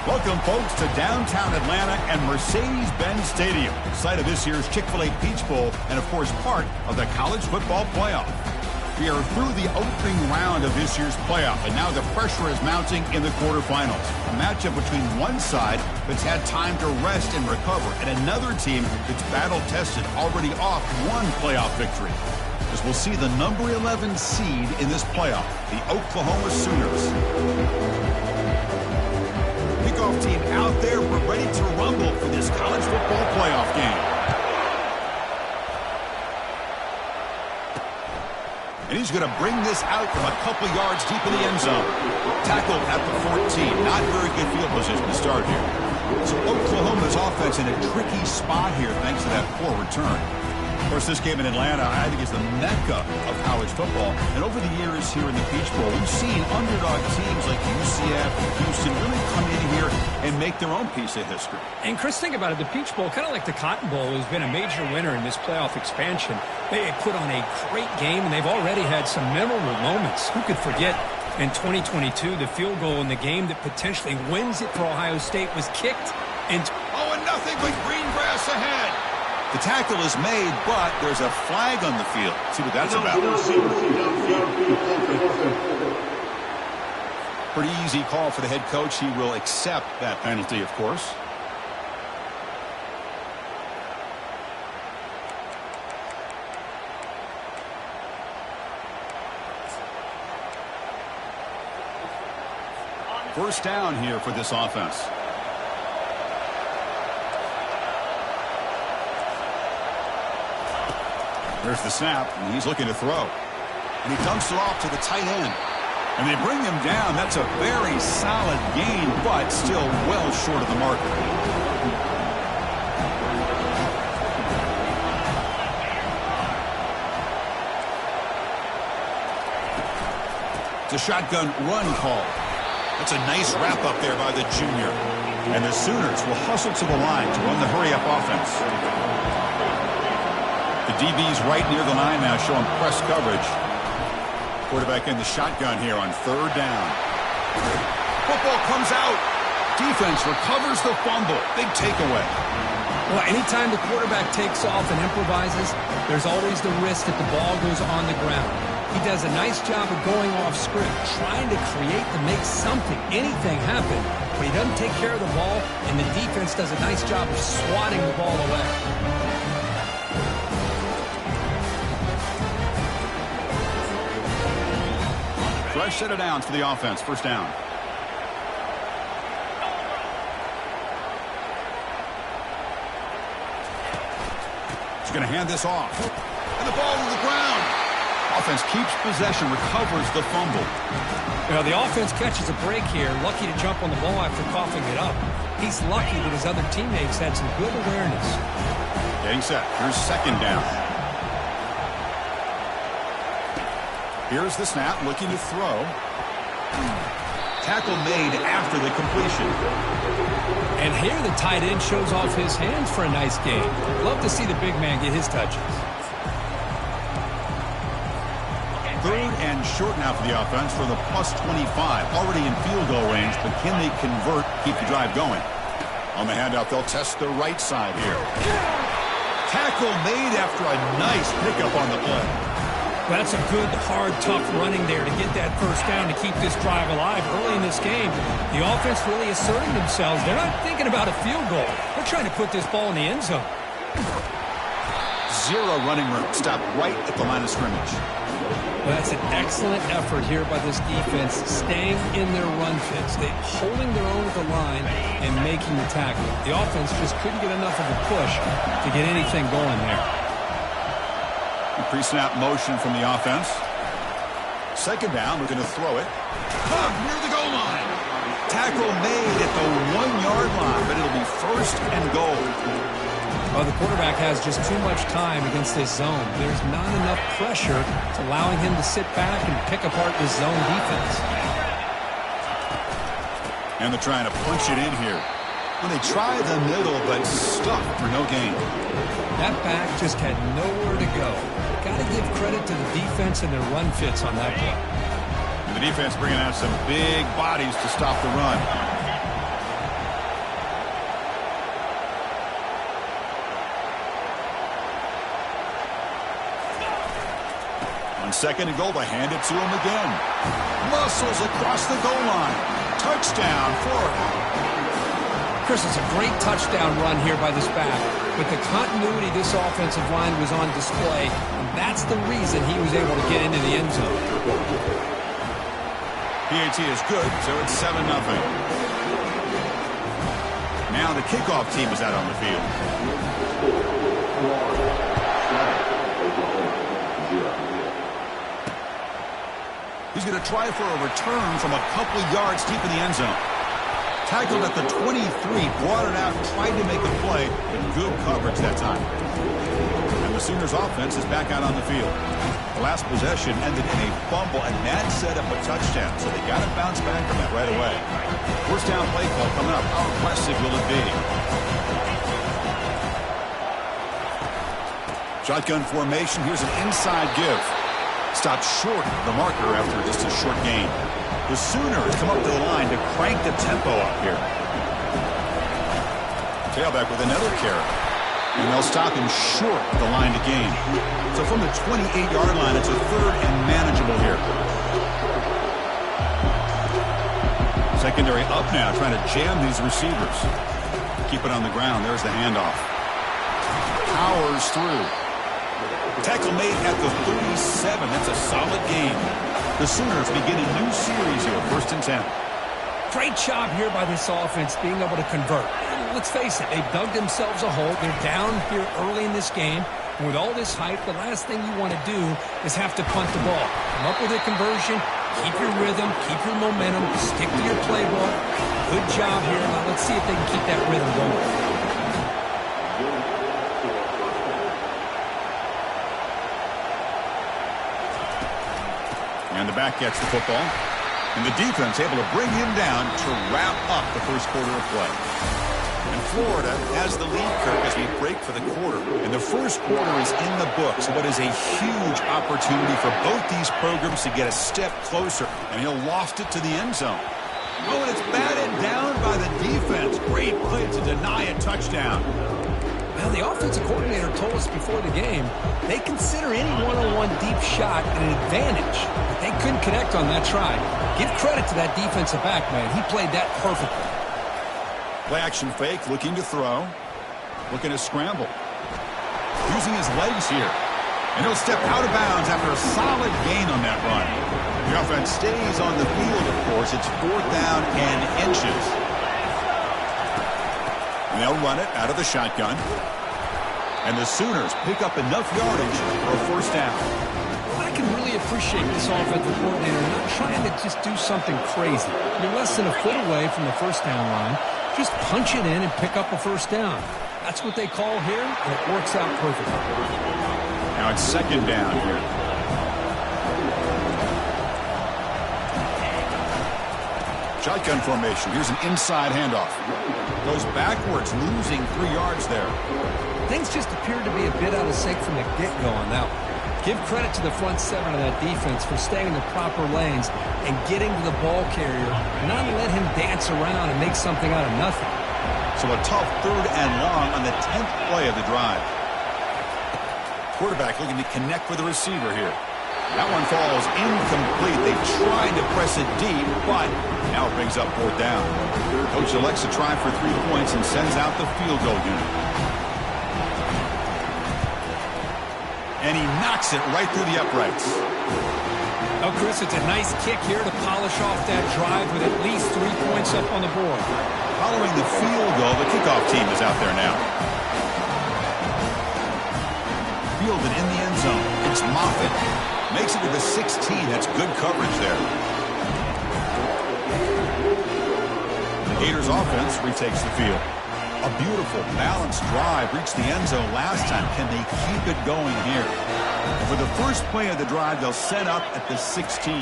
Welcome, folks, to downtown Atlanta and Mercedes-Benz Stadium, site of this year's Chick-fil-A Peach Bowl and, of course, part of the college football playoff. We are through the opening round of this year's playoff, and now the pressure is mounting in the quarterfinals. A matchup between one side that's had time to rest and recover, and another team that's battle-tested, already off one playoff victory. As we'll see the number 11 seed in this playoff, the Oklahoma Sooners. Kickoff team out there. We're ready to rumble for this college football playoff game. And he's going to bring this out from a couple yards deep in the end zone. Tackled at the 14. Not very good field position to start here. So Oklahoma's offense in a tricky spot here thanks to that poor return. Of course, this game in Atlanta, I think, is the mecca of college football. And over the years here in the Peach Bowl, we've seen underdog teams like UCF and Houston really come in here and make their own piece of history. And, Chris, think about it. The Peach Bowl, kind of like the Cotton Bowl, has been a major winner in this playoff expansion. They put on a great game, and they've already had some memorable moments. Who could forget in 2022 the field goal in the game that potentially wins it for Ohio State was kicked? And nothing but green grass ahead. The tackle is made, but there's a flag on the field. See what that's about. Pretty easy call for the head coach. He will accept that penalty, of course. First down here for this offense. There's the snap, and he's looking to throw. And he dumps it off to the tight end. And they bring him down. That's a very solid gain, but still well short of the marker. It's a shotgun run call. That's a nice wrap up there by the junior. And the Sooners will hustle to the line to run the hurry-up offense. The DB's right near the line now, showing press coverage. Quarterback in the shotgun here on third down. Football comes out. Defense recovers the fumble. Big takeaway. Well, anytime the quarterback takes off and improvises, there's always the risk that the ball goes on the ground. He does a nice job of going off script, trying to create to make something, anything happen, but he doesn't take care of the ball, and the defense does a nice job of swatting the ball away. Fresh set of downs for the offense. First down. He's going to hand this off. And the ball to the ground. Offense keeps possession, recovers the fumble. You know, the offense catches a break here. Lucky to jump on the ball after coughing it up. He's lucky that his other teammates had some good awareness. Getting set. Here's second down. Here's the snap, looking to throw. Tackle made after the completion. And here the tight end shows off his hands for a nice game. Love to see the big man get his touches. Third and short now for the offense for the plus 25. Already in field goal range, but can they convert, keep the drive going? On the handout, they'll test the right side here. Tackle made after a nice pickup on the play. Well, that's a good, hard, tough running there to get that first down to keep this drive alive. Early in this game, the offense really asserting themselves. They're not thinking about a field goal. They're trying to put this ball in the end zone. Zero running room. Stopped right at the line of scrimmage. Well, that's an excellent effort here by this defense, staying in their run fits. They're holding their own at the line and making the tackle. The offense just couldn't get enough of a push to get anything going there. Pre-snap motion from the offense. Second down, looking to throw it. Near the goal line. Tackle made at the 1-yard line, but it'll be first and goal. Well, the quarterback has just too much time against this zone. There's not enough pressure to allowing him to sit back and pick apart this zone defense. And they're trying to punch it in here. Well, they try the middle, but stuck for no gain. That back just had nowhere to go. Got to give credit to the defense and their run fits on that play. And the defense bringing out some big bodies to stop the run. 2nd and goal. They hand it to him again. Muscles across the goal line. Touchdown, Florida. Chris, it's a great touchdown run here by this back. But the continuity this offensive line was on display, and that's the reason he was able to get into the end zone. PAT is good, so it's 7-0. Now the kickoff team is out on the field. He's going to try for a return from a couple yards deep in the end zone. Tackled at the 23, brought it out, tried to make a play, but good coverage that time. And the Sooners offense is back out on the field. The last possession ended in a fumble, and that set up a touchdown, so they got to bounce back from that right away. First down play call coming up. How aggressive will it be? Shotgun formation. Here's an inside give. Stopped short of the marker after just a short gain. The Sooners come up to the line to crank the tempo up here. Tailback with another carry. And they'll stop him short of the line to gain. So from the 28-yard line, it's a 3rd and manageable here. Secondary up now, trying to jam these receivers. Keep it on the ground. There's the handoff. Powers through. Tackle made at the 37. That's a solid gain. The Sooners begin a new series here, 1st and 10. Great job here by this offense being able to convert. And let's face it, they've dug themselves a hole. They're down here early in this game. And with all this hype, the last thing you want to do is have to punt the ball. Come up with a conversion, keep your rhythm, keep your momentum, stick to your playbook. Good job here. Now let's see if they can keep that rhythm going. And the back gets the football. And the defense able to bring him down to wrap up the first quarter of play. And Florida has the lead, Kirk, as we break for the quarter. And the first quarter is in the books. What is a huge opportunity for both these programs to get a step closer. And he'll loft it to the end zone. Oh, and it's batted down by the defense. Great play to deny a touchdown. Well, the offensive coordinator told us before the game they consider any one-on-one deep shot an advantage. But they couldn't connect on that try. Give credit to that defensive back, man. He played that perfectly. Play action fake, looking to throw. Looking to scramble. Using his legs here. And he'll step out of bounds after a solid gain on that run. The offense stays on the field, of course. It's 4th down and inches. And they'll run it out of the shotgun. And the Sooners pick up enough yardage for a 1st down. I can really appreciate this offensive coordinator not trying to just do something crazy. You're less than a foot away from the 1st down line. Just punch it in and pick up a 1st down. That's what they call here, and it works out perfectly. Now it's 2nd down here. Shotgun formation. Here's an inside handoff. Goes backwards, losing 3 yards there. Things just appeared to be a bit out of sync from the get-go on that one. Give credit to the front 7 of that defense for staying in the proper lanes and getting to the ball carrier, not let him dance around and make something out of nothing. So a tough 3rd and long on the 10th play of the drive. Quarterback looking to connect with the receiver here. That one falls incomplete. They tried to press it deep, but now it brings up 4th down. Coach elects to try for 3 points and sends out the field goal unit. And he knocks it right through the uprights. Oh, Chris, it's a nice kick here to polish off that drive with at least 3 points up on the board. Following the field goal, the kickoff team is out there now. Fielded in the end zone. It's Moffitt. Makes it to the 16. That's good coverage there. The Gators offense retakes the field. A beautiful, balanced drive reached the end zone last time. Can they keep it going here? And for the first play of the drive, they'll set up at the 16.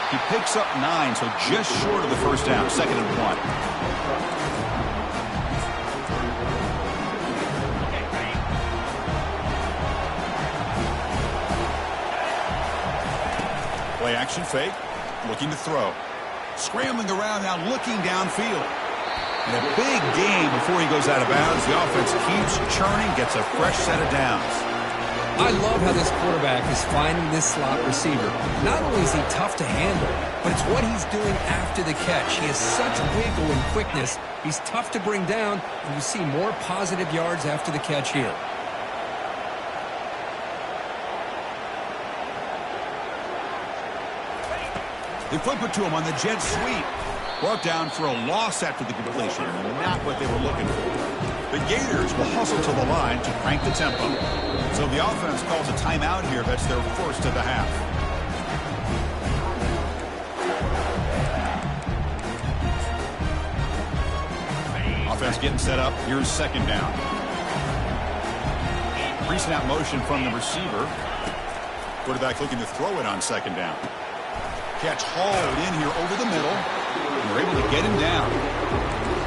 He picks up 9, so just short of the 1st down. 2nd and 1. Play action fake, looking to throw. Scrambling around now, looking downfield. And a big gain before he goes out of bounds. The offense keeps churning, gets a fresh set of downs. I love how this quarterback is finding this slot receiver. Not only is he tough to handle, but it's what he's doing after the catch. He has such wiggle and quickness. He's tough to bring down, and you see more positive yards after the catch here. They flip it to him on the jet sweep. Brought down for a loss after the completion. Not what they were looking for. The Gators will hustle to the line to crank the tempo. So the offense calls a timeout here. That's their first of the half. Offense getting set up. Here's second down. Pre-snap motion from the receiver. Quarterback looking to throw it on second down. Catch hauled in here over the middle. And they're able to get him down.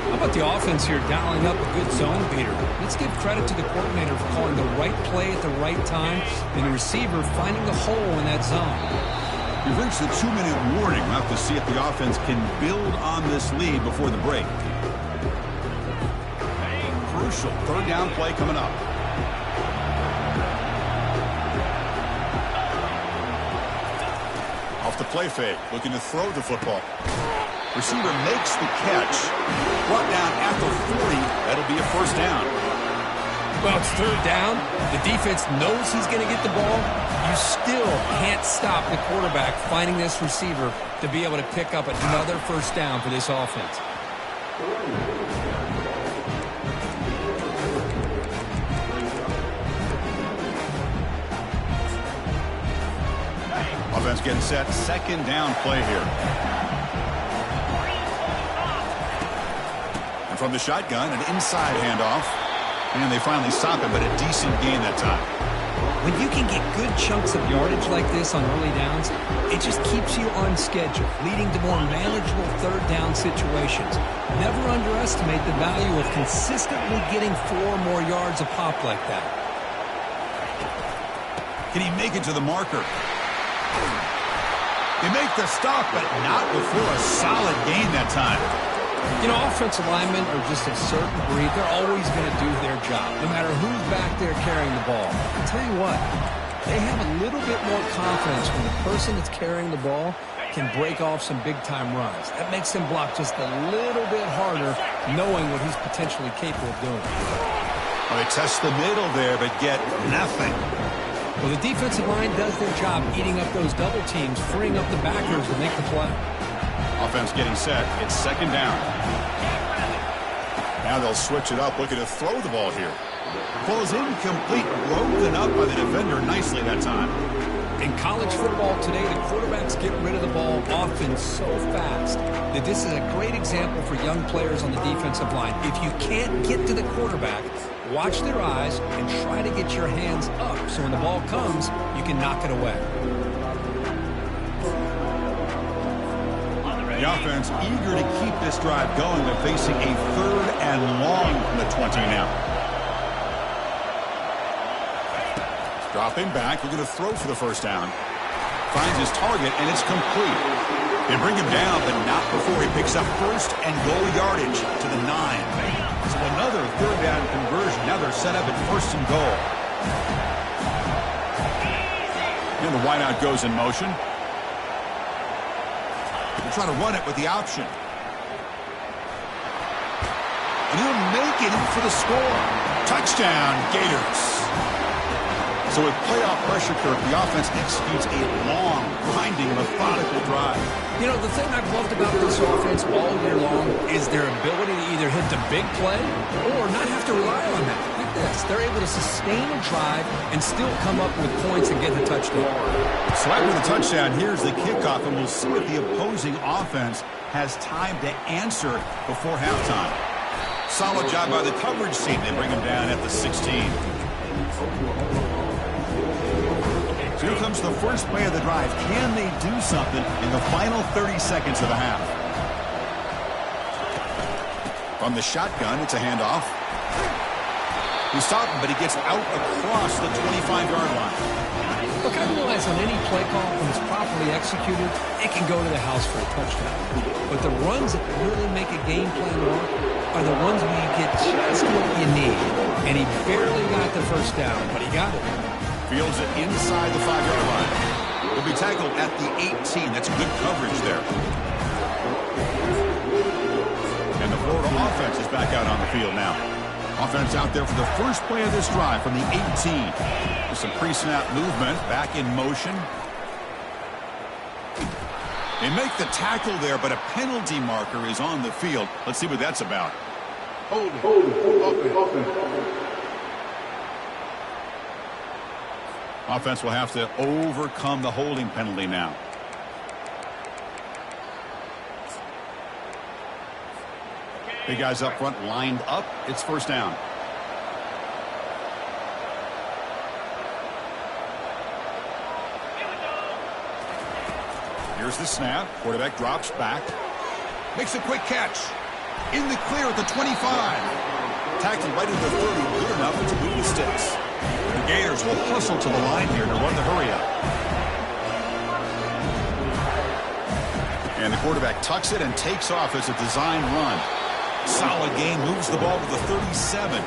How about the offense here dialing up a good zone beater? Let's give credit to the coordinator for calling the right play at the right time and the receiver finding the hole in that zone. We've reached the 2-minute warning. We'll have to see if the offense can build on this lead before the break. Crucial third down play coming up. Off the play fake, looking to throw the football. Receiver makes the catch. Brought down at the 40. That'll be a first down. Well, it's third down. The defense knows he's going to get the ball. You still can't stop the quarterback finding this receiver to be able to pick up another first down for this offense. Offense getting set. Second down play here. And from the shotgun, an inside handoff. And they finally stop it, but a decent gain that time. When you can get good chunks of yardage like this on early downs, it just keeps you on schedule, leading to more manageable third down situations. Never underestimate the value of consistently getting 4 more yards a pop like that. Can he make it to the marker? They make the stop, but not before a solid gain that time. You know, offensive linemen are just a certain breed. They're always going to do their job, no matter who's back there carrying the ball. I'll tell you what, they have a little bit more confidence when the person that's carrying the ball can break off some big-time runs. That makes them block just a little bit harder, knowing what he's potentially capable of doing. Well, they test the middle there, but get nothing. Well, the defensive line does their job eating up those double teams, freeing up the backers to make the play. Offense getting set. It's second down. Now they'll switch it up, looking to throw the ball here. Ball is incomplete, broken up by the defender nicely that time. In college football today, the quarterbacks get rid of the ball often so fast that this is a great example for young players on the defensive line. If you can't get to the quarterback, watch their eyes and try to get your hands up so when the ball comes, you can knock it away. The offense eager to keep this drive going. They're facing a third and long from the 20 now. Dropping back, looking to throw for the first down. Finds his target, and it's complete. They bring him down, but not before he picks up first and goal yardage to the 9. So another third down conversion. Now they're set up at first and goal. And the wideout goes in motion. They're trying to run it with the option. And he'll make it in for the score. Touchdown, Gators. So with playoff pressure, Kirk, the offense executes a long, grinding, methodical drive. You know, the thing I've loved about this offense all year long is their ability to either hit the big play or not have to rely on that. Like this, they're able to sustain a drive and still come up with points and get the touchdown. So after the touchdown, here's the kickoff, and we'll see if the opposing offense has time to answer before halftime. Solid job by the coverage team. They bring him down at the 16. So here comes the first play of the drive. Can they do something in the final 30 seconds of the half? From the shotgun, it's a handoff. He stopped him, but he gets out across the 25-yard line. Look, I realize on any play call, when it's properly executed, it can go to the house for a touchdown. But the runs that really make a game plan work are the ones where you get just what you need. And he barely got the first down, but he got it. Fields it inside the 5-yard line. Will be tackled at the 18. That's good coverage there. And the Florida offense is back out on the field now. Offense out there for the first play of this drive from the 18. With some pre-snap movement, back in motion. They make the tackle there, but a penalty marker is on the field. Let's see what that's about. Hold it. Offense will have to overcome the holding penalty now. Big guys up front lined up. It's first down. Here's the snap. Quarterback drops back. Makes a quick catch. In the clear at the 25. Tackled right at the 30. Good enough to move the sticks. The Gators will hustle to the line here to run the hurry up. And the quarterback tucks it and takes off as a design run. Solid gain, moves the ball to the 37.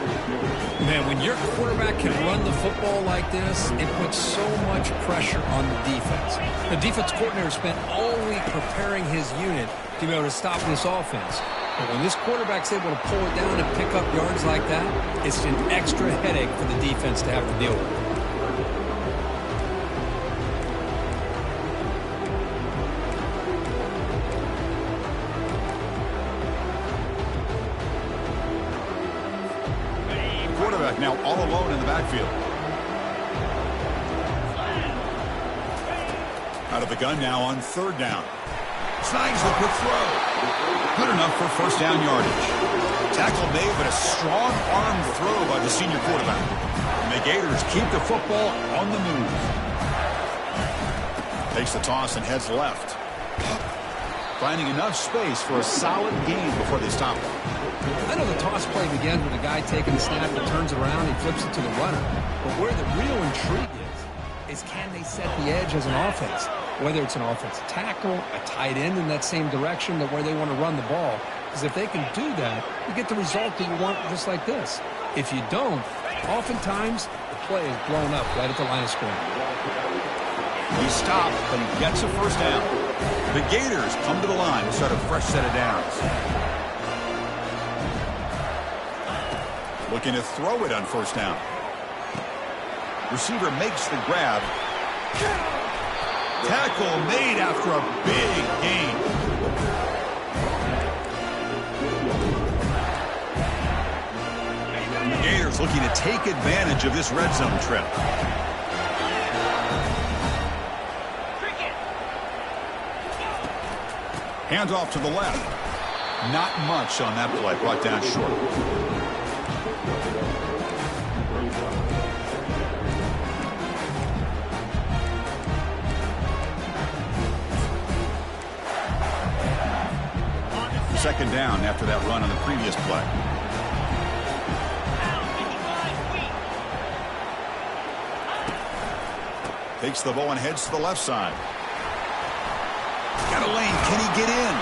Man, when your quarterback can run the football like this, it puts so much pressure on the defense. The defense coordinator spent all week preparing his unit to be able to stop this offense. But when this quarterback's able to pull it down and pick up yards like that, it's an extra headache for the defense to have to deal with. Now all alone in the backfield. Out of the gun now on third down. Snags the quick throw. Good enough for first down yardage. Tackle made, but a strong arm throw by the senior quarterback. And the Gators keep the football on the move. Takes the toss and heads left. Finding enough space for a solid gain before they stop it. I know the toss play begins with a guy taking the snap and turns it around and flips it to the runner. But where the real intrigue is can they set the edge as an offense? Whether it's an offensive tackle, a tight end in that same direction that where they want to run the ball. Because if they can do that, you get the result that you want just like this. If you don't, oftentimes the play is blown up right at the line of scrimmage. He stopped, but he gets a first down. The Gators come to the line to start a fresh set of downs. Looking to throw it on first down. Receiver makes the grab. Tackle made after a big gain. The Gators looking to take advantage of this red zone trip. Hands off to the left. Not much on that play. Brought down short. Second down after that run on the previous play. Takes the ball and heads to the left side. Got a lane. Can he get in?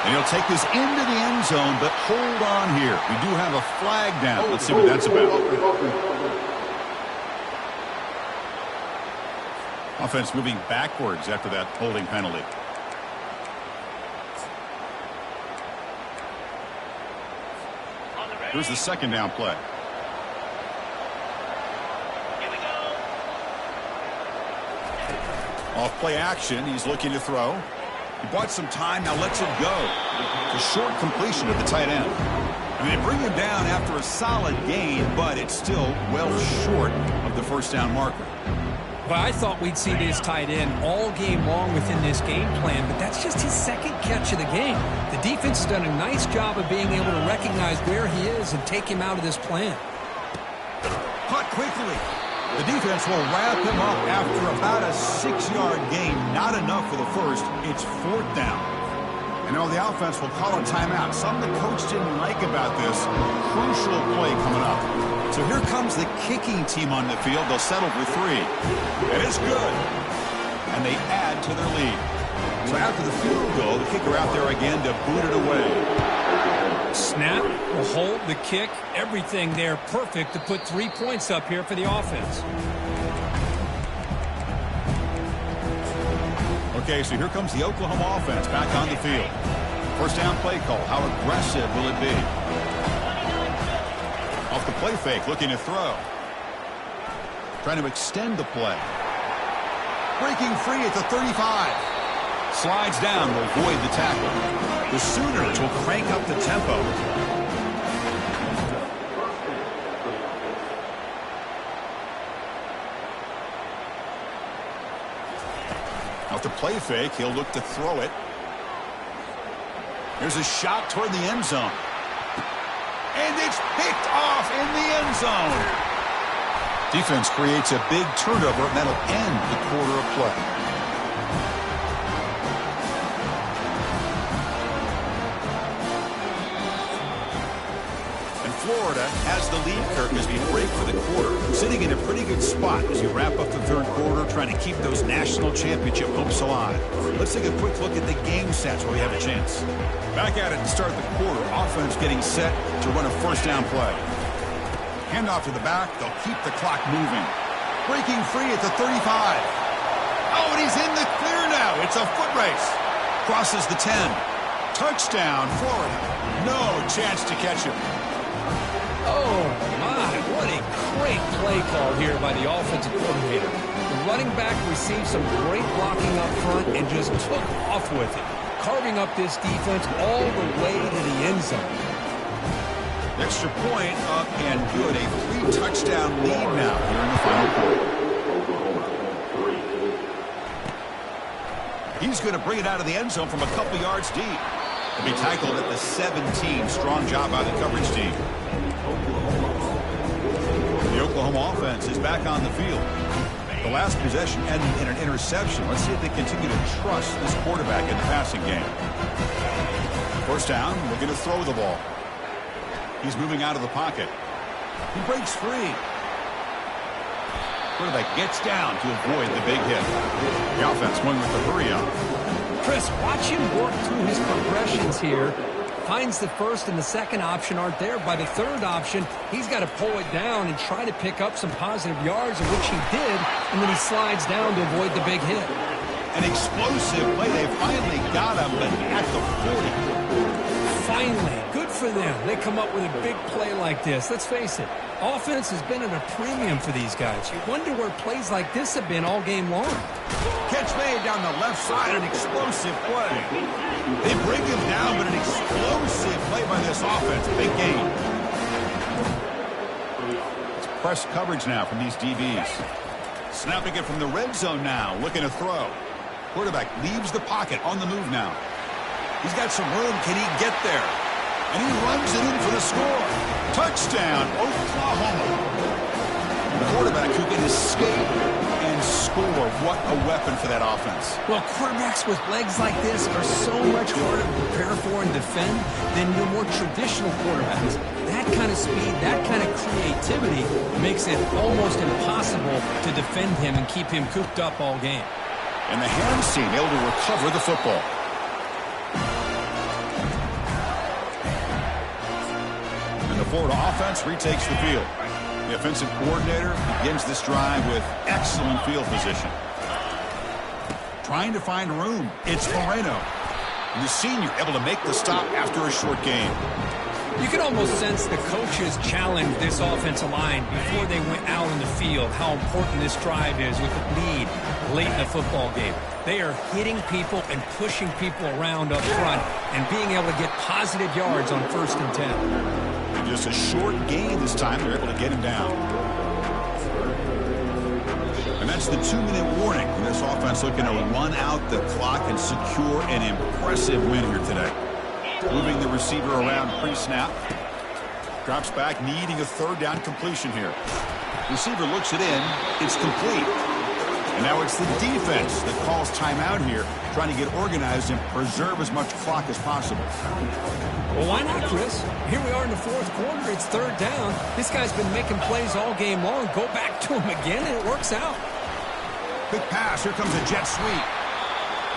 And he'll take this into the end zone, but hold on here. We do have a flag down. Let's see what that's about. Offense moving backwards after that holding penalty. Here's the second down play. Off play action. He's looking to throw. He bought some time. Now lets it go. It's a short completion at the tight end. And they bring him down after a solid gain, but it's still well short of the first down marker. But I thought we'd see this tight end all game long within this game plan, but that's just his second catch of the game. The defense has done a nice job of being able to recognize where he is and take him out of this plan. Caught quickly. The defense will wrap him up after about a 6-yard gain. Not enough for the first. It's fourth down. And now the offense will call a timeout. Something the coach didn't like about this. Crucial play coming up. So here comes the kicking team on the field. They'll settle for 3. And it's good. And they add to their lead. So after the field goal, the kicker out there again to boot it away. Snap, the hold, the kick, everything there perfect to put 3 points up here for the offense. Okay, so here comes the Oklahoma offense back on the field. First down play call. How aggressive will it be? Off the play fake, looking to throw. Trying to extend the play. Breaking free at the 35. Slides down to avoid the tackle. The Sooners will crank up the tempo. Out the play fake, he'll look to throw it. There's a shot toward the end zone. And it's picked off in the end zone. Defense creates a big turnover, and that'll end the quarter of play. And Florida has the lead, Kirk, as we break for the quarter. Sitting in a pretty good spot as you wrap up the third quarter, trying to keep those national championship hopes alive. Let's take a quick look at the game stats where we have a chance. Back at it to start the quarter. Offense getting set to run a first down play. Handoff to the back. They'll keep the clock moving. Breaking free at the 35. Oh, and he's in the clear now. It's a foot race. Crosses the 10. Touchdown, Florida. No chance to catch him. Oh, my. What a great play call here by the offensive coordinator. The running back received some great blocking up front and just took off with it, carving up this defense all the way to the end zone. Extra point up and good. A 3-touchdown lead now here in the final quarter. He's going to bring it out of the end zone from a couple yards deep. He'll be tackled at the 17. Strong job by the coverage team. The Oklahoma offense is back on the field. The last possession ended in an interception. Let's see if they continue to trust this quarterback in the passing game. First down, looking to throw the ball. He's moving out of the pocket. He breaks free. Quarterback gets down to avoid the big hit. The offense won with the hurry up. Chris, watch him work through his progressions here. Finds the first and the second option aren't there. By the third option, he's got to pull it down and try to pick up some positive yards, of which he did, and then he slides down to avoid the big hit. An explosive play. They finally got him, but at the 40. Finally, good for them. They come up with a big play like this. Let's face it, offense has been at a premium for these guys. You wonder where plays like this have been all game long. Catch made down the left side, an explosive play. They bring him down, but an explosive play by this offense. Big gain. It's press coverage now from these DBs. Snapping it from the red zone now, looking to throw. Quarterback leaves the pocket on the move now. He's got some room. Can he get there? And he runs it in for the score. Touchdown, Oklahoma. The quarterback who can escape and score. What a weapon for that offense. Well, quarterbacks with legs like this are so much harder to prepare for and defend than your more traditional quarterbacks. That kind of speed, that kind of creativity makes it almost impossible to defend him and keep him cooped up all game. And the hands team able to recover the football. And the Florida offense retakes the field. The offensive coordinator begins this drive with excellent field position. Trying to find room. It's Moreno. And the senior able to make the stop after a short game. You can almost sense the coaches challenged this offensive line before they went out in the field, how important this drive is with the lead late in the football game. They are hitting people and pushing people around up front and being able to get positive yards on 1st and 10. And just a short gain this time, they're able to get him down. And that's the 2-minute warning. And this offense looking to run out the clock and secure an impressive win here today. Moving the receiver around pre-snap. Drops back, needing a third down completion here. Receiver looks it in. It's complete. And now it's the defense that calls timeout here, trying to get organized and preserve as much clock as possible. Well, why not, Chris? Here we are in the fourth quarter. It's third down. This guy's been making plays all game long. Go back to him again, and it works out. Quick pass. Here comes a jet sweep.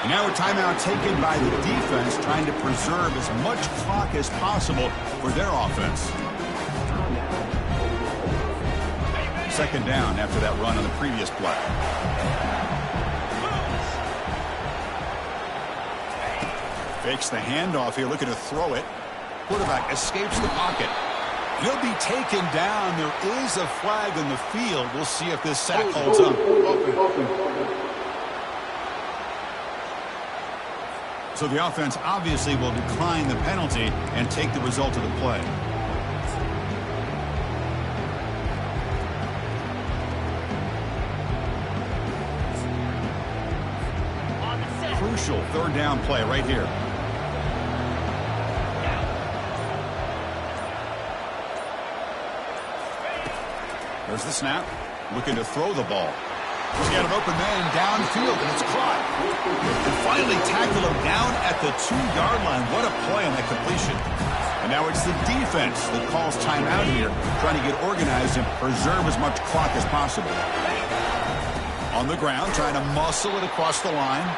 And now a timeout taken by the defense, trying to preserve as much clock as possible for their offense. Second down after that run on the previous play. Fakes the handoff here, looking to throw it. Quarterback escapes the pocket. He'll be taken down. There is a flag on the field. We'll see if this sack holds up. So the offense obviously will decline the penalty and take the result of the play. Crucial third down play right here. There's the snap. Looking to throw the ball. He's got an open man downfield, and it's caught. And finally tackle him down at the 2-yard line. What a play on that completion. And now it's the defense that calls timeout here, trying to get organized and preserve as much clock as possible. On the ground, trying to muscle it across the line.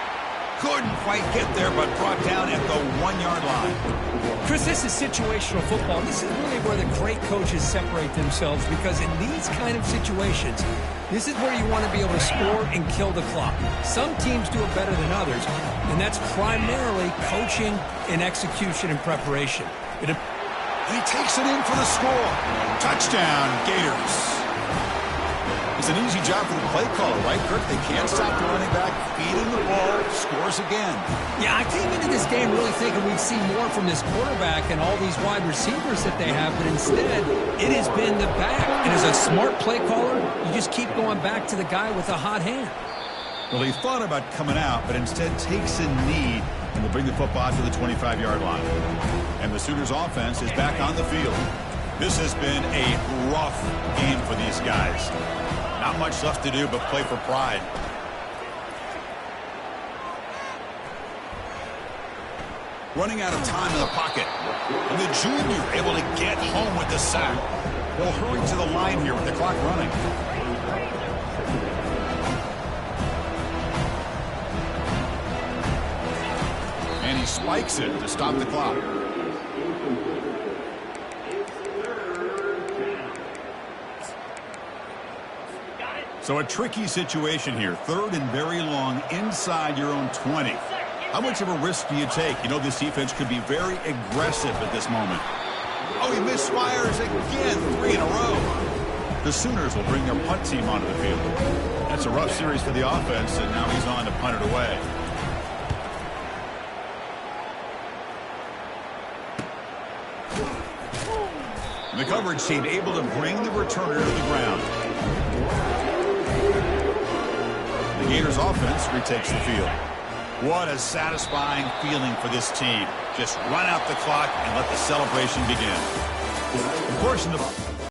Couldn't quite get there, but brought down at the 1-yard line. Chris, this is situational football. This is really where the great coaches separate themselves, because in these kind of situations, this is where you want to be able to score and kill the clock. Some teams do it better than others, and that's primarily coaching and execution and preparation. And he takes it in for the score. Touchdown, Gators. It's an easy job for the play caller, right, Kirk? They can't stop the running back, feeding the ball, scores again. Yeah, I came into this game really thinking we'd see more from this quarterback and all these wide receivers that they have, but instead, it has been the back. And as a smart play caller, you just keep going back to the guy with a hot hand. Well, he thought about coming out, but instead takes a knee and will bring the football to the 25-yard line. And the Sooners offense is back on the field. This has been a rough game for these guys. Not much left to do but play for pride. Running out of time in the pocket. And the junior able to get home with the sack. They'll hurry to the line here with the clock running. And he spikes it to stop the clock. So a tricky situation here. Third and very long inside your own 20. How much of a risk do you take? You know this defense could be very aggressive at this moment. Oh, he misfires again. 3 in a row. The Sooners will bring their punt team onto the field. That's a rough series for the offense, and now he's on to punt it away. The coverage team able to bring the returner to the ground. The Gators offense retakes the field. What a satisfying feeling for this team. Just run out the clock and let the celebration begin. Of course, in the